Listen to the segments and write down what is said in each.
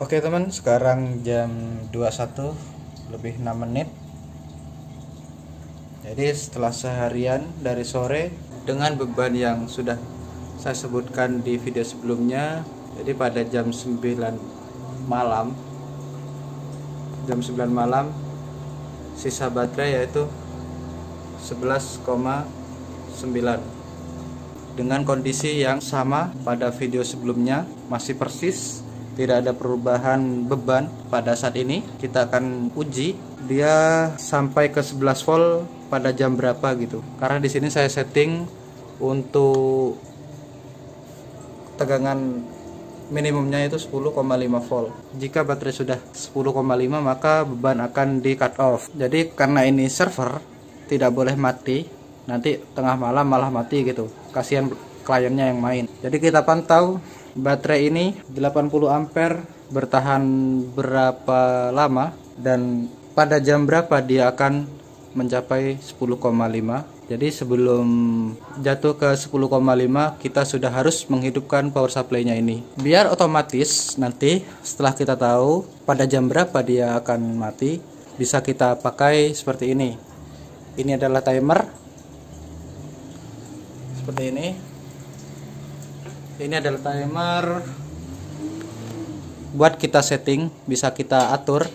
Oke teman, sekarang jam 21 lebih 6 menit. Jadi setelah seharian dari sore dengan beban yang sudah saya sebutkan di video sebelumnya, jadi pada jam 9 malam, sisa baterai yaitu 11,9. Dengan kondisi yang sama pada video sebelumnya, masih persis, tidak ada perubahan beban. Pada saat ini kita akan uji dia sampai ke 11 volt pada jam berapa gitu. Karena di sini saya setting untuk tegangan minimumnya itu 10,5 volt. Jika baterai sudah 10,5 maka beban akan di cut off. Jadi karena ini server tidak boleh mati, nanti tengah malam malah mati gitu. Kasihan kliennya yang main. Jadi kita pantau baterai ini 80 ampere bertahan berapa lama dan pada jam berapa dia akan mencapai 10,5. Jadi sebelum jatuh ke 10,5 kita sudah harus menghidupkan power supply-nya ini. Biar otomatis nanti setelah kita tahu pada jam berapa dia akan mati, bisa kita pakai seperti ini. Ini adalah timer. Seperti ini. Ini adalah timer buat kita setting, bisa kita atur.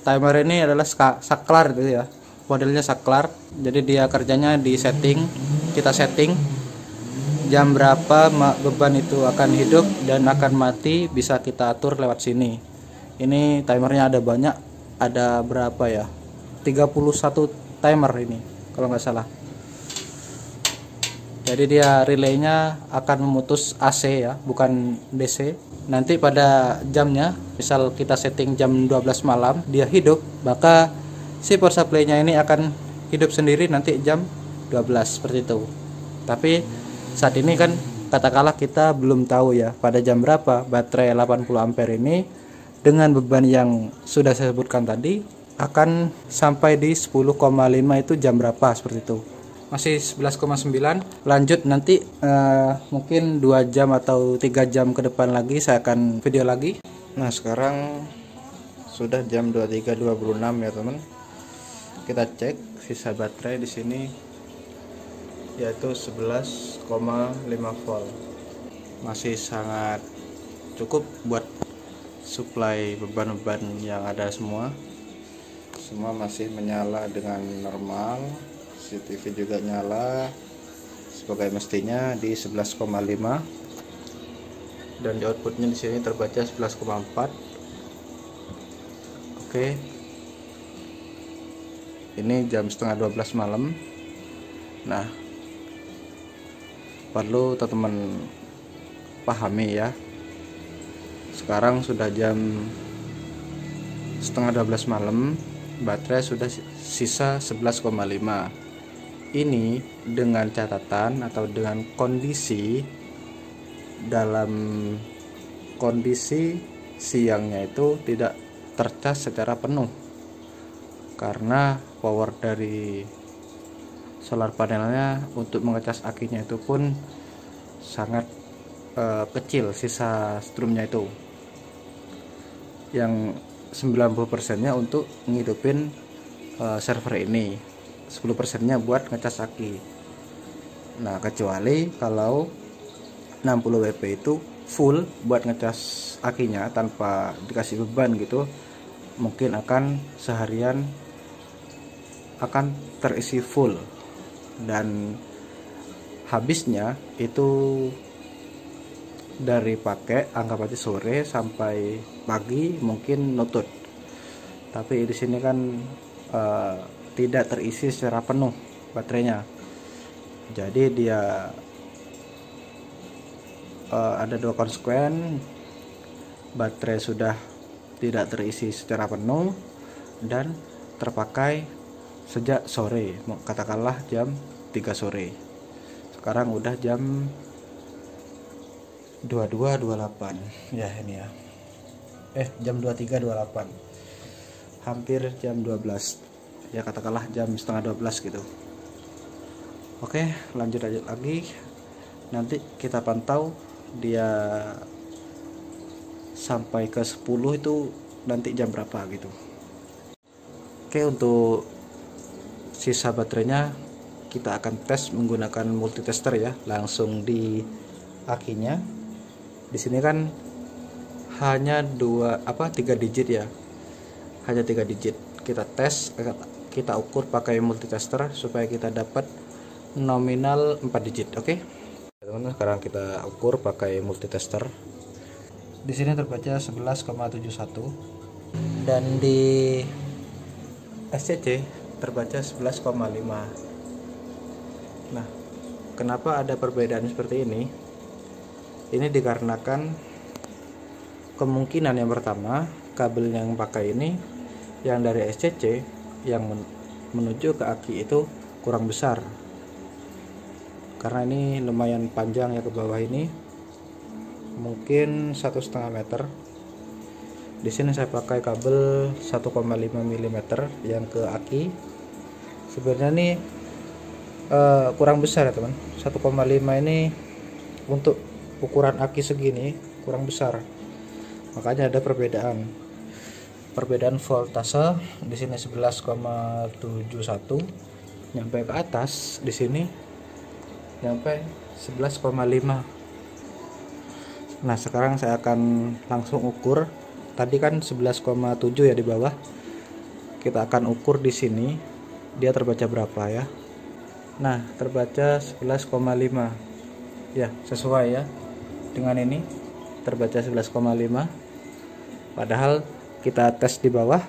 Timer ini adalah saklar gitu ya, modelnya saklar. Jadi dia kerjanya di setting, kita setting jam berapa beban itu akan hidup dan akan mati, bisa kita atur lewat sini. Ini timernya ada banyak, ada berapa ya, 31 timer ini kalau nggak salah. Jadi dia relaynya akan memutus AC ya, bukan DC. Nanti pada jamnya, misal kita setting jam 12 malam, dia hidup, maka si power supply-nya ini akan hidup sendiri nanti jam 12 seperti itu. Tapi saat ini kan katakanlah kita belum tahu ya pada jam berapa baterai 80 ampere ini dengan beban yang sudah saya sebutkan tadi akan sampai di 10,5 itu jam berapa seperti itu. Masih 11,9. Lanjut nanti mungkin 2 jam atau 3 jam ke depan lagi saya akan video lagi. Nah sekarang sudah jam 23.26 ya teman. Kita cek sisa baterai di sini yaitu 11,5 volt. Masih sangat cukup buat supply beban-beban yang ada semua. Semua masih menyala dengan normal. CCTV juga nyala sebagai mestinya di 11,5 dan di outputnya di sini terbaca 11,4. Oke, ini jam setengah 12 malam. Nah, perlu teman-teman pahami ya, sekarang sudah jam setengah 12 malam, baterai sudah sisa 11,5. Ini dengan catatan atau dengan kondisi dalam kondisi siangnya itu tidak tercas secara penuh, karena power dari solar panelnya untuk mengecas akinya itu pun sangat kecil, sisa strumnya itu yang 90% nya untuk ngidupin server ini, 10% nya buat ngecas aki. Nah kecuali kalau 60 WP itu full buat ngecas akinya tanpa dikasih beban gitu, mungkin akan seharian akan terisi full dan habisnya itu dari pakai anggap aja sore sampai pagi mungkin nutut. Tapi di sini kan tidak terisi secara penuh baterainya. Jadi dia ada dua konsekuen, baterai sudah tidak terisi secara penuh dan terpakai sejak sore, katakanlah jam 3 sore. Sekarang udah jam 22.28 ya ini ya. Jam 23.28. Hampir jam 12. Ya katakanlah jam setengah 12 gitu. Oke, lanjut lagi. Nanti kita pantau dia sampai ke 10 itu nanti jam berapa gitu. Oke, untuk sisa baterainya kita akan tes menggunakan multitester ya, langsung di akinya. Di sini kan hanya 3 digit ya, hanya 3 digit. Kita tes, kita ukur pakai multitester supaya kita dapat nominal 4 digit. Oke teman-teman, sekarang kita ukur pakai multitester. Di sini terbaca 11,71 dan di SCC terbaca 11,5. Nah, kenapa ada perbedaan seperti ini? Ini dikarenakan kemungkinan yang pertama, kabel yang pakai ini yang dari SCC yang menuju ke aki itu kurang besar. Karena ini lumayan panjang ya ke bawah ini. Mungkin 1,5 meter. Di sini saya pakai kabel 1,5 mm yang ke aki. Sebenarnya nih kurang besar ya teman. 1,5 ini untuk ukuran aki segini kurang besar, makanya ada perbedaan voltase. Di sini 11,71 nyampe ke atas, di sini nyampe 11,5. Nah sekarang saya akan langsung ukur. Tadi kan 11,7 ya di bawah, kita akan ukur di sini dia terbaca berapa ya. Nah terbaca 11,5 ya, sesuai ya dengan ini, terbaca 11,5. Padahal kita tes di bawah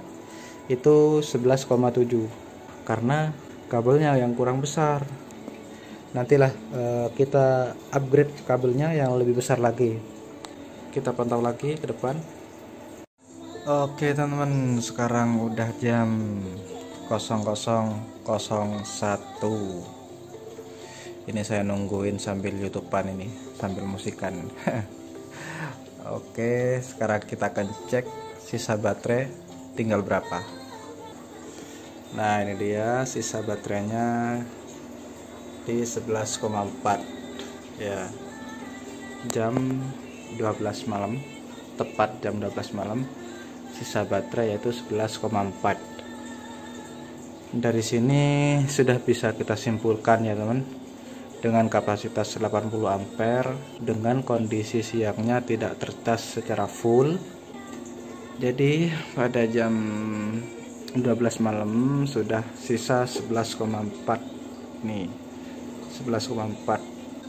itu 11,7 karena kabelnya yang kurang besar. Nantilah kita upgrade kabelnya yang lebih besar lagi. Kita pantau lagi ke depan. Oke teman-teman, sekarang udah jam 00.01. Ini saya nungguin sambil YouTubean ini, sambil musikan. Oke, sekarang kita akan cek sisa baterai tinggal berapa. Nah ini dia sisa baterainya di 11,4 ya, jam 12 malam, tepat jam 12 malam. Sisa baterai yaitu 11,4. Dari sini sudah bisa kita simpulkan ya teman, dengan kapasitas 80 ampere dengan kondisi siangnya tidak tercas secara full. Jadi pada jam 12 malam sudah sisa 11,4 nih, 11,4.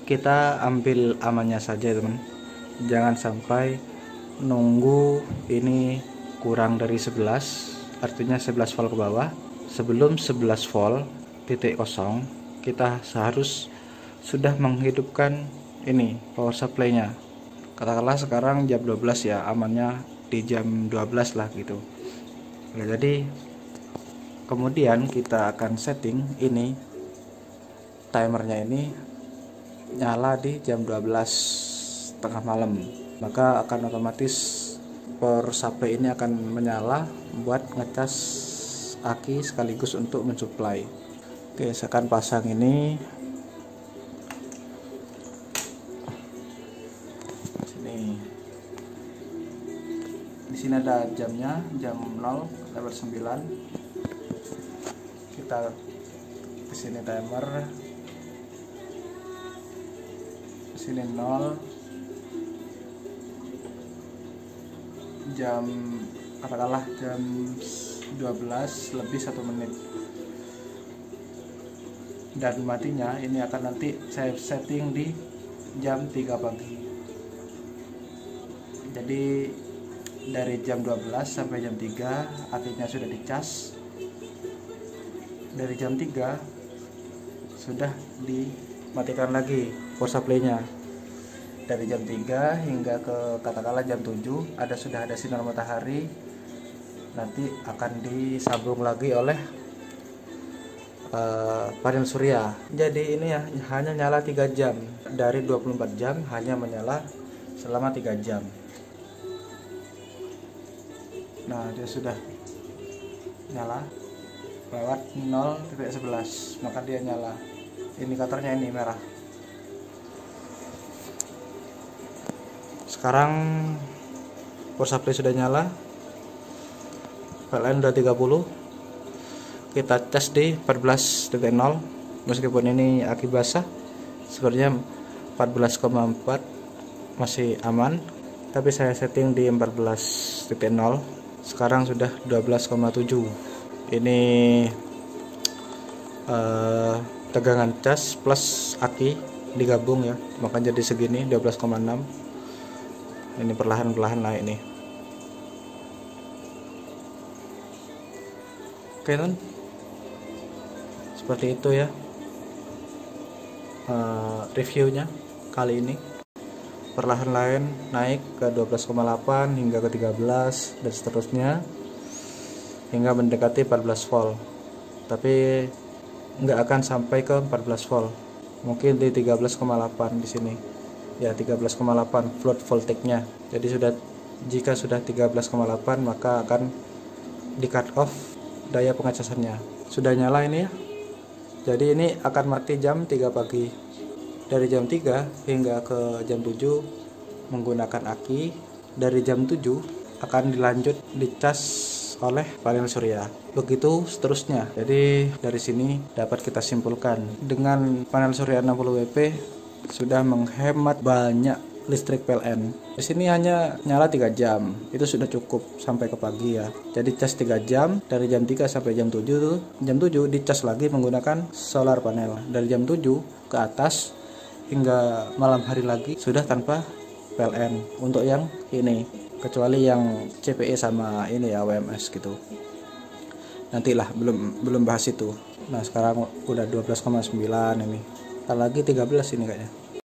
Kita ambil amannya saja teman, jangan sampai nunggu ini kurang dari 11, artinya 11 volt ke bawah. Sebelum 11 volt titik kosong kita seharus sudah menghidupkan ini power supply-nya. Katakanlah sekarang jam 12 ya, amannya di jam 12 lah gitu. Nah, jadi kemudian kita akan setting ini timernya ini nyala di jam 12 tengah malam, maka akan otomatis power supply ini akan menyala buat ngecas aki sekaligus untuk mensuplai. Oke, saya akan pasang ini. Di sini ada jamnya, jam 0 lewat 9. Kita ke sini timer. Di sini 0. Jam katakanlah jam 12 lebih 1 menit. Dan matinya ini akan nanti saya setting di jam 3 pagi. Jadi dari jam 12 sampai jam 3 akinya sudah dicas. Dari jam 3 sudah dimatikan lagi power supply-nya. Dari jam 3 hingga ke katakanlah jam 7 sudah ada sinar matahari. Nanti akan disambung lagi oleh panel surya. Jadi ini ya hanya nyala 3 jam. Dari 24 jam hanya menyala selama 3 jam. Nah dia sudah nyala lewat 0.11, maka dia nyala. Indikatornya ini merah. Sekarang power supply sudah nyala, PLN udah 30. Kita tes di 14.0. Meskipun ini aki basah, sebenarnya 14,4 masih aman, tapi saya setting di 14.0. Sekarang sudah 12,7. Ini tegangan cas plus aki digabung ya, maka jadi segini 12,6. Ini perlahan-perlahan naik nih. Oke kan, seperti itu ya reviewnya kali ini. Perlahan-lahan naik ke 12,8 hingga ke 13 dan seterusnya hingga mendekati 14 volt, tapi nggak akan sampai ke 14 volt, mungkin di 13,8 di sini ya, 13,8 float voltage-nya. Jadi jika sudah 13,8 maka akan di cut off daya pengecasannya. Sudah nyala ini ya, jadi ini akan mati jam 3 pagi. Dari jam 3 hingga ke jam 7 menggunakan aki. Dari jam 7 akan dilanjut dicas oleh panel surya. Begitu seterusnya. Jadi dari sini dapat kita simpulkan, dengan panel surya 60 WP sudah menghemat banyak listrik PLN. Di sini hanya nyala 3 jam. Itu sudah cukup sampai ke pagi ya. Jadi cas 3 jam dari jam 3 sampai jam 7 tuh. Jam 7 dicas lagi menggunakan solar panel. Dari jam 7 ke atas hingga malam hari lagi sudah tanpa PLN untuk yang ini, kecuali yang CPE sama ini ya WMS gitu. Nantilah, belum bahas itu. Nah sekarang udah 12,9 ini. Ntar lagi 13 ini kayaknya.